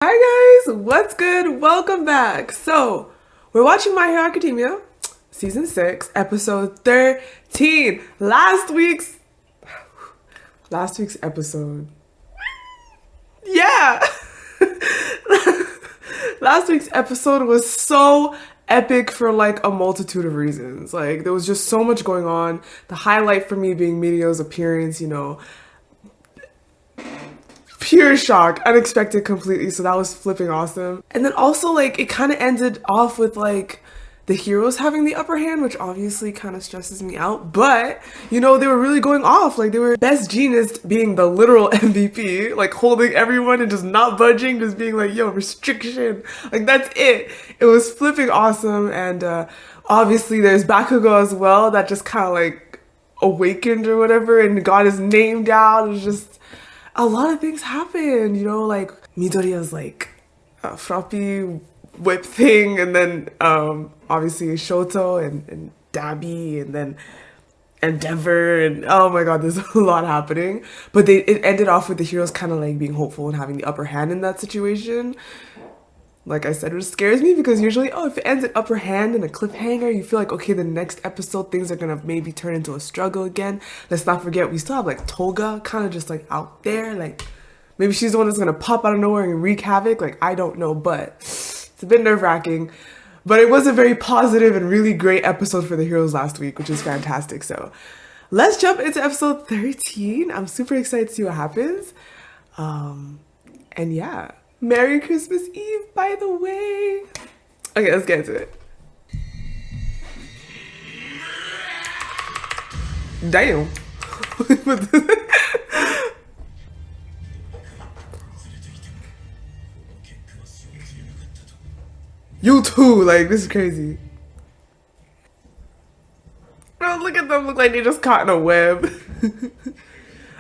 Hi guys, what's good? Welcome back. So, we're watching My Hero Academia, season 6, episode 13. Last week's episode. Yeah. Last week's episode was so epic for like a multitude of reasons. Like there was just so much going on. The highlight for me being Midio's appearance, pure shock, unexpected completely, so that was flipping awesome. And then also like it kind of ended off with like the heroes having the upper hand, which obviously kind of stresses me out, but they were really going off. Like they were best genius being the literal MVP, like holding everyone and just not budging, just being like, yo, restriction, like that's it. It was flipping awesome. And obviously there's Bakugo as well that just kind of like awakened or whatever and got his name down. It was just a lot of things happened, like Midoriya's like floppy whip thing, and then obviously Shoto and Dabi, and then Endeavor, and oh my god, there's a lot happening. But it ended off with the heroes kind of like being hopeful and having the upper hand in that situation. Like I said, it scares me because usually, if it ends at upper hand and a cliffhanger, you feel like, okay, the next episode, things are gonna maybe turn into a struggle again. Let's not forget, we still have like Toga kind of just like out there. Like maybe she's the one that's gonna pop out of nowhere and wreak havoc. Like, I don't know, but it's a bit nerve-wracking. But it was a very positive and really great episode for the heroes last week, which is fantastic. So let's jump into episode 13. I'm super excited to see what happens. And yeah. Merry Christmas Eve, by the way. Okay, let's get into it. Damn. You too, like, this is crazy. Bro, look at them, look like they just caught in a web.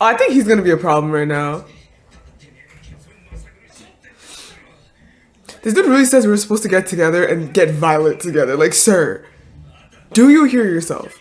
I think he's gonna be a problem right now. This dude really says we're supposed to get together and get violent together. Like, sir, do you hear yourself?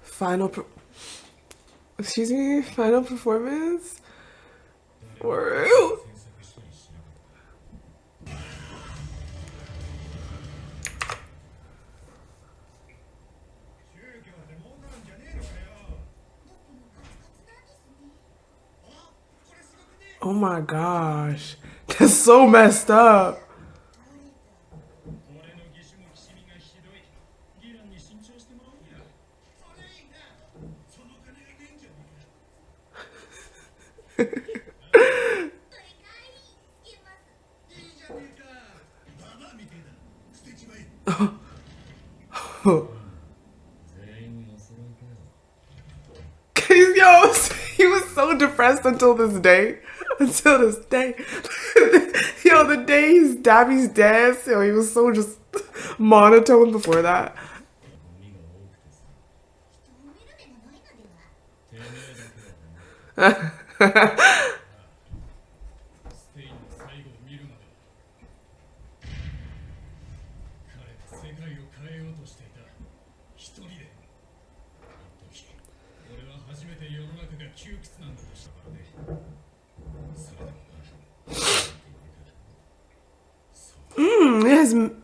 Final performance? For who? Oh my gosh, that's so messed up. Yo, he was so depressed until this day. Until this day. Yo, the day he's Dabi's dance, yo, he was so just monotone before that.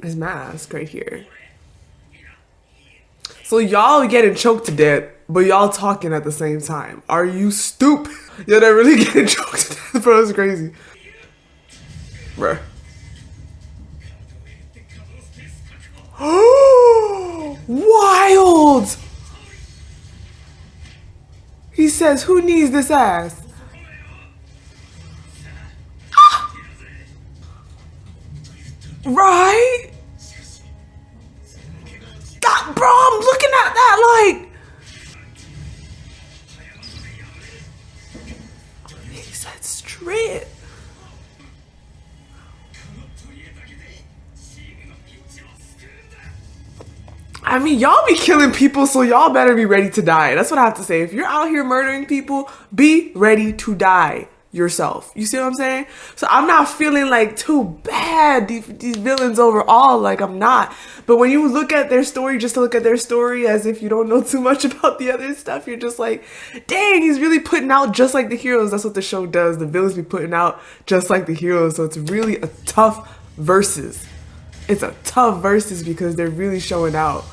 His mask right here. So y'all getting choked to death, but y'all talking at the same time. Are you stupid? Yo, they're really getting choked to death, bro. It's crazy. Bruh. Wild! He says, who needs this ass? Right? That, bro, I'm looking at that like... He said straight. I mean, y'all be killing people, so y'all better be ready to die. That's what I have to say. If you're out here murdering people, be ready to die. yourself. You see what I'm saying? So I'm not feeling like too bad these villains overall. Like I'm not. But when you look at their story, just to look at their story as if you don't know too much about the other stuff, you're just like, dang, he's really putting out just like the heroes. That's what the show does. The villains be putting out just like the heroes. So it's really a tough versus. It's a tough versus because they're really showing out.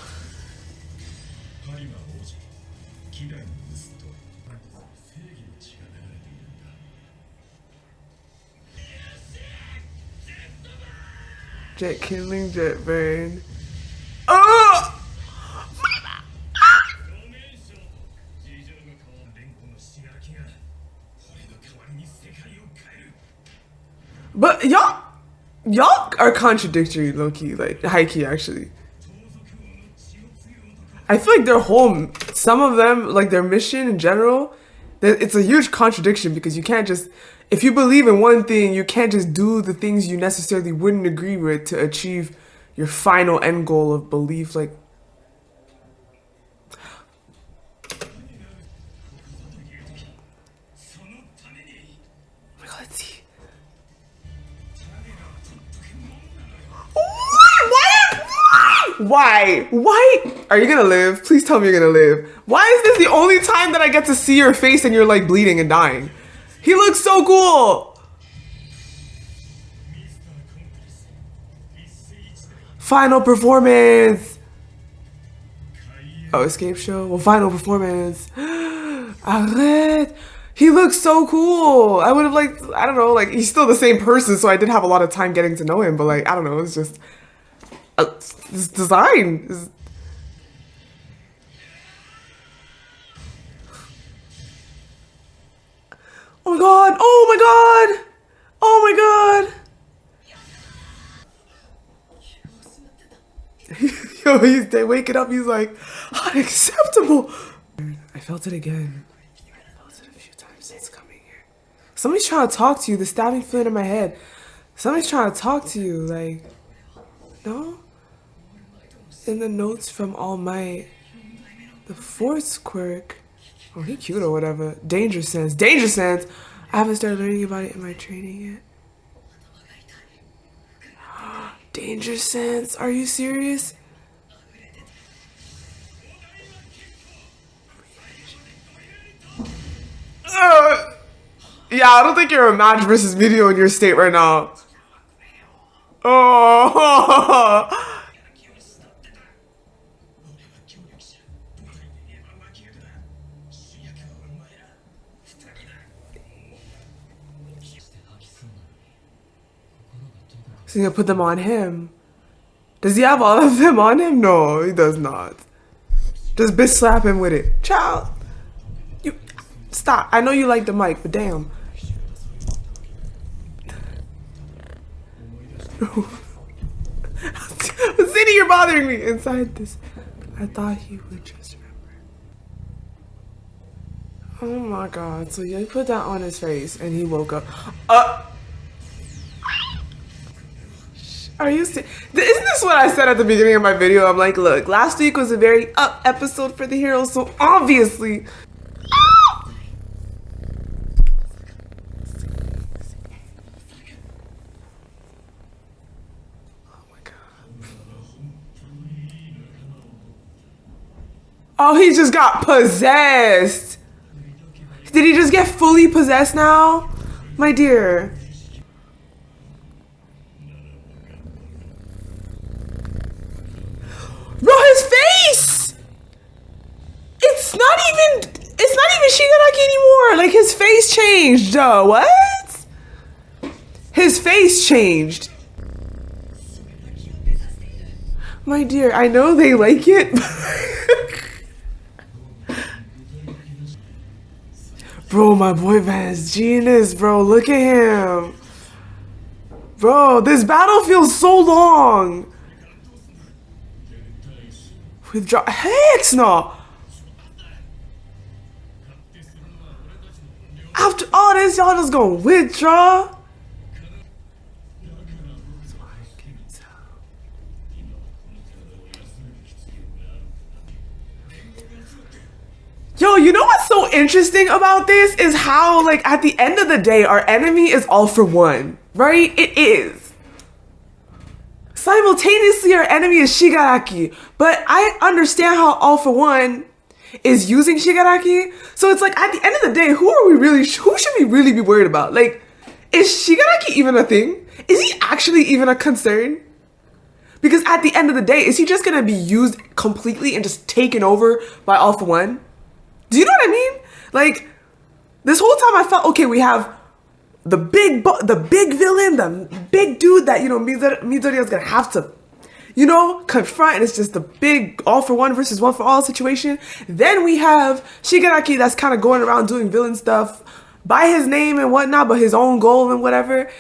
Jet kindling, jet burn. Oh! But y'all are contradictory, low-key, like high-key actually. I feel like some of them, like their mission in general, it's a huge contradiction because you can't just, if you believe in one thing, you can't just do the things you necessarily wouldn't agree with to achieve your final end goal of belief. Like, let's see. Why? Are you gonna live? Please tell me you're gonna live. Why is this the only time that I get to see your face and you're like bleeding and dying? He looks so cool. Final performance. Oh, escape show? Well, final performance. Arrête. He looks so cool. I would have liked, I don't know, like he's still the same person, so I did have a lot of time getting to know him, but like, I don't know, it's just, this design is... Oh my god! Oh my god! Oh my god! Yo, they waking up, he's like, unacceptable! I felt it again. I felt it a few times since coming here. Somebody's trying to talk to you, the stabbing feeling in my head. Somebody's trying to talk to you, like, no? In the notes from All Might, the fourth quirk, oh, he cute or whatever. Danger sense. Danger sense! I haven't started learning about it in my training yet. Danger sense. Are you serious? Yeah, I don't think you're a match versus video in your state right now. Oh. So you're gonna put them on him. Does he have all of them on him? No, he does not. Just bitch slap him with it. Child. You stop. I know you like the mic, but damn. City, you're bothering me inside this. I thought he would just remember. Oh my god. So you put that on his face and he woke up. Are you Isn't this what I said at the beginning of my video? I'm like, look, last week was a very up episode for the heroes, so obviously. Oh my god. Oh, he just got possessed. Did he just get fully possessed now? My dear. Bro, his face! It's not even Shigaraki anymore. Like, his face changed, though. What? His face changed. My dear, I know they like it. Bro, my boy Van's genius, bro. Look at him. Bro, this battle feels so long. Withdraw. Heck no! After all this, y'all just gonna withdraw? Yo, you You know what's so interesting about this is how, like, at the end of the day, our enemy is All For One, right? It is. Simultaneously, our enemy is Shigaraki, but I understand how All For One is using Shigaraki. So it's like, at the end of the day, who should we really be worried about? Like, is Shigaraki even a thing? Is he actually even a concern? Because at the end of the day, is he just gonna be used completely and just taken over by All For One? Do you know what I mean? Like, this whole time I felt, okay, we have the big villain, the big dude that, you know, Midoriya's gonna have to, you know, confront, and it's just the big All For One versus One For All situation. Then we have Shigaraki that's kind of going around doing villain stuff by his name and whatnot, but his own goal and whatever.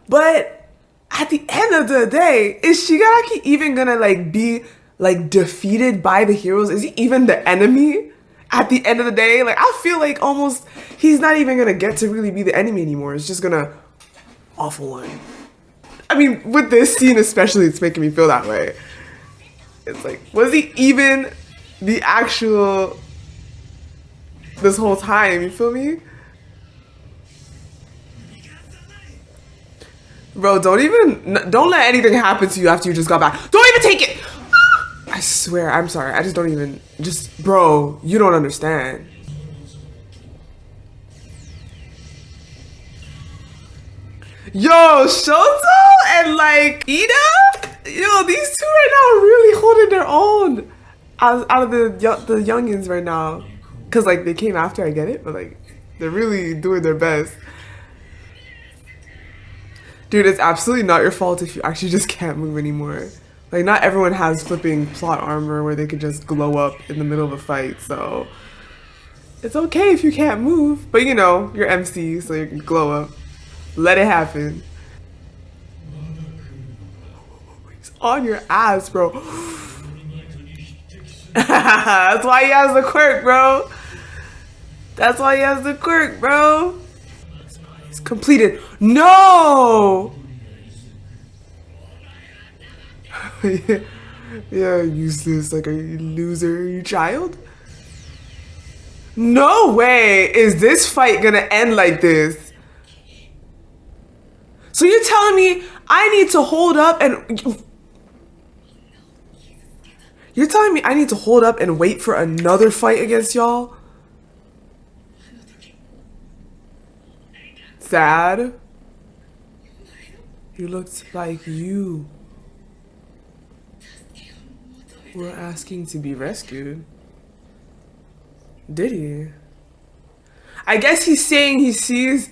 But at the end of the day, is Shigaraki even gonna like be like defeated by the heroes? Is he even the enemy at the end of the day? Like, I feel like almost he's not even gonna get to really be the enemy anymore. It's just gonna All For One. I mean, with this scene especially, it's making me feel that way. It's like, was he even the actual this whole time? You feel me? Bro, don't let anything happen to you after you just got back. Don't even take it! I swear, I'm sorry. I just don't even, bro, you don't understand. Yo, Shoto and like Ida? Yo, these two right now are really holding their own out of the youngins right now. Cause like they came after, I get it, but like they're really doing their best. Dude, it's absolutely not your fault if you actually just can't move anymore. Like, not everyone has flipping plot armor where they could just glow up in the middle of a fight, so it's okay if you can't move. But you know, you're MC, so you can glow up. Let it happen. He's on your ass, bro. That's why he has the quirk, bro. That's why he has the quirk, bro. It's completed. No! Yeah, useless, like a loser, you child. No way is this fight gonna end like this. So you're telling me I need to hold up and... You're telling me I need to hold up and wait for another fight against y'all? Sad. You looked like you were asking to be rescued. Did he? I guess he's saying he sees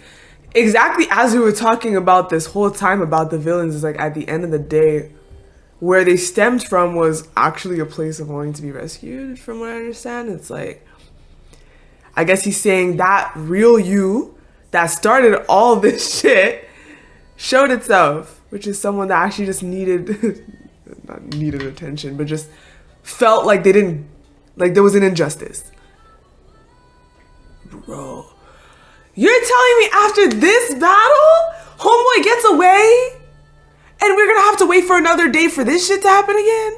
exactly as we were talking about this whole time about the villains, is like at the end of the day, where they stemmed from was actually a place of wanting to be rescued, from what I understand. It's like, I guess he's saying that real you that started all this shit showed itself, which is someone that actually just needed, not needed attention, but just felt like they didn't, like there was an injustice. Bro, you're telling me after this battle, homeboy gets away and we're gonna have to wait for another day for this shit to happen again?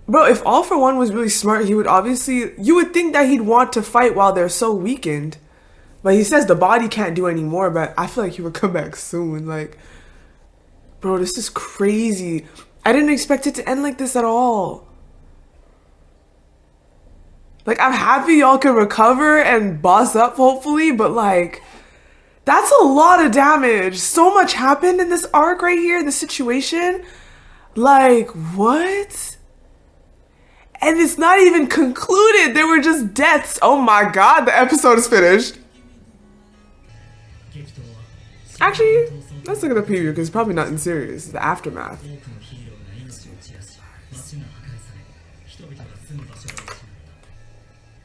Bro, if All For One was really smart, he would obviously, you would think that he'd want to fight while they're so weakened. But he says the body can't do anymore, but I feel like he would come back soon. Like, bro, this is crazy. I didn't expect it to end like this at all. Like, I'm happy y'all can recover and boss up, hopefully, but like, that's a lot of damage. So much happened in this arc right here, this situation. Like, what? And it's not even concluded. There were just deaths. Oh my god, the episode is finished. Actually, let's look at the preview because it's probably nothing serious. The aftermath.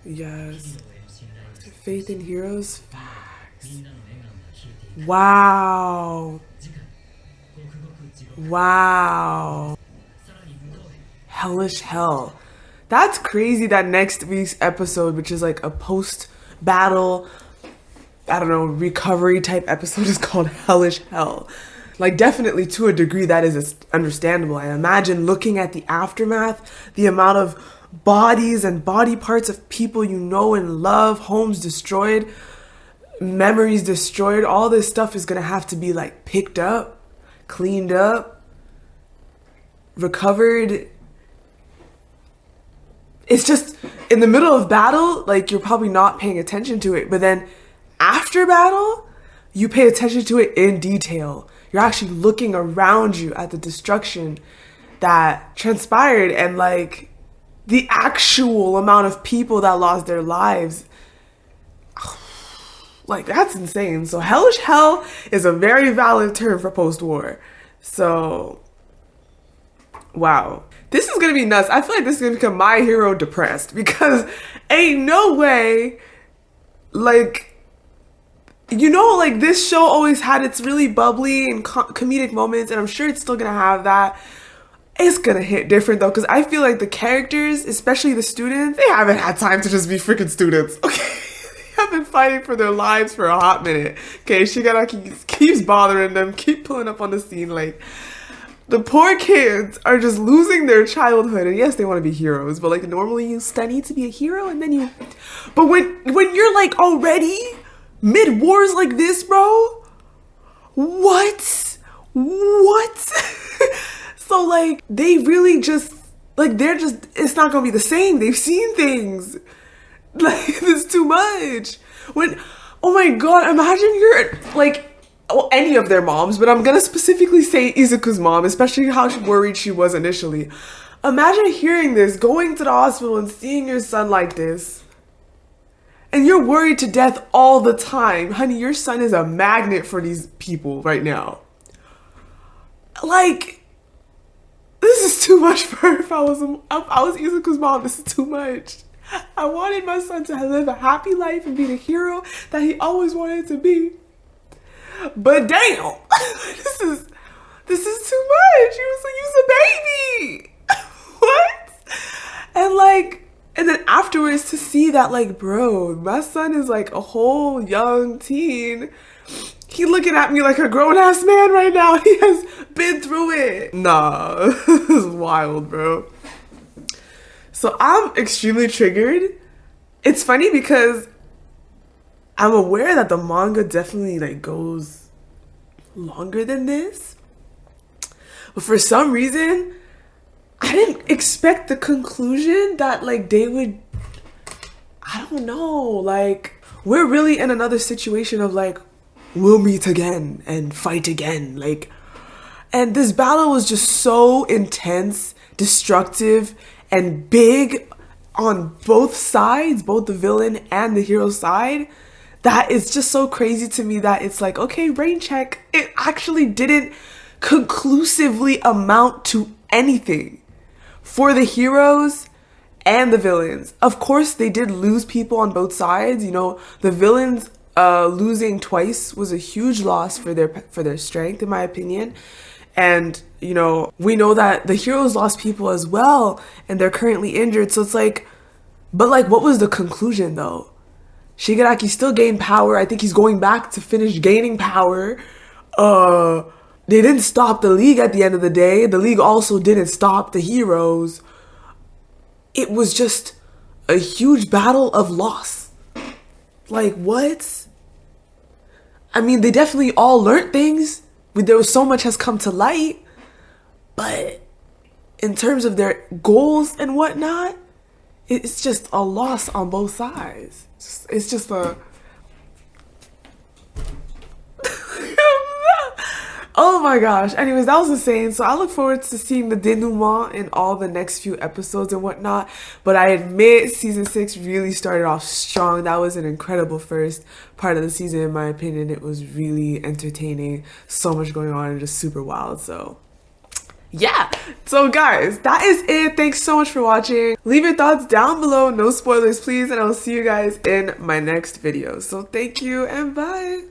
Yes. Faith in heroes. Facts. Wow. Wow. Hellish hell. That's crazy that next week's episode, which is like a post-battle, I don't know, recovery type episode, is called Hellish Hell. Like, definitely to a degree that is understandable. I imagine looking at the aftermath, the amount of bodies and body parts of people you know and love, homes destroyed, memories destroyed. All this stuff is gonna have to be like picked up, cleaned up, recovered. It's just in the middle of battle, like you're probably not paying attention to it, but then after battle, you pay attention to it in detail. You're actually looking around you at the destruction that transpired and like the actual amount of people that lost their lives. Like, that's insane. So hellish hell is a very valid term for post-war. So, wow. This is gonna be nuts. I feel like this is gonna become My Hero depressed because ain't no way, like, you know, like this show always had its really bubbly and comedic moments, and I'm sure it's still gonna have that. It's gonna hit different though, because I feel like the characters, especially the students, they haven't had time to just be freaking students, okay? They have been fighting for their lives for a hot minute, okay? Shigaraki keeps bothering them, keep pulling up on the scene, like, the poor kids are just losing their childhood, and yes, they want to be heroes, but like normally you study to be a hero, and then you, but when you're like already mid-wars like this, bro, what? So like they really just like they're just, it's not gonna be the same. They've seen things like this too much. When, oh my god, imagine you're like, well, any of their moms, but I'm gonna specifically say Izuku's mom, especially how worried she was initially. Imagine hearing this, going to the hospital and seeing your son like this, and you're worried to death all the time. Honey, your son is a magnet for these people right now. Like, this is too much for her. If I was Izuku's mom, this is too much. I wanted my son to live a happy life and be the hero that he always wanted to be. But damn, this is too much. He was a baby. What? And like, and then afterwards to see that like, bro, my son is like a whole young teen. He looking at me like a grown-ass man right now. He has been through it. Nah, this is wild, bro. So I'm extremely triggered. It's funny because I'm aware that the manga definitely like goes longer than this. But for some reason, I didn't expect the conclusion that like they would, I don't know, like we're really in another situation of like, we'll meet again and fight again. Like, and this battle was just so intense, destructive, and big on both sides, both the villain and the hero side, that it's just so crazy to me that it's like, okay, rain check. It actually didn't conclusively amount to anything for the heroes and the villains. Of course, they did lose people on both sides. You know, the villains losing twice was a huge loss for their strength, in my opinion. And, you know, we know that the heroes lost people as well, and they're currently injured. So it's like, but like, what was the conclusion though? Shigaraki still gained power. I think he's going back to finish gaining power. They didn't stop the League at the end of the day. The League also didn't stop the heroes. It was just a huge battle of loss. Like, what? I mean, they definitely all learned things. There was so much has come to light. But in terms of their goals and whatnot, it's just a loss on both sides. It's just a... Oh my gosh. Anyways, that was insane. So I look forward to seeing the denouement in all the next few episodes and whatnot. But I admit season 6 really started off strong. That was an incredible first part of the season, in my opinion. It was really entertaining. So much going on and just super wild. So yeah. So guys, that is it. Thanks so much for watching. Leave your thoughts down below. No spoilers, please. And I'll see you guys in my next video. So thank you and bye.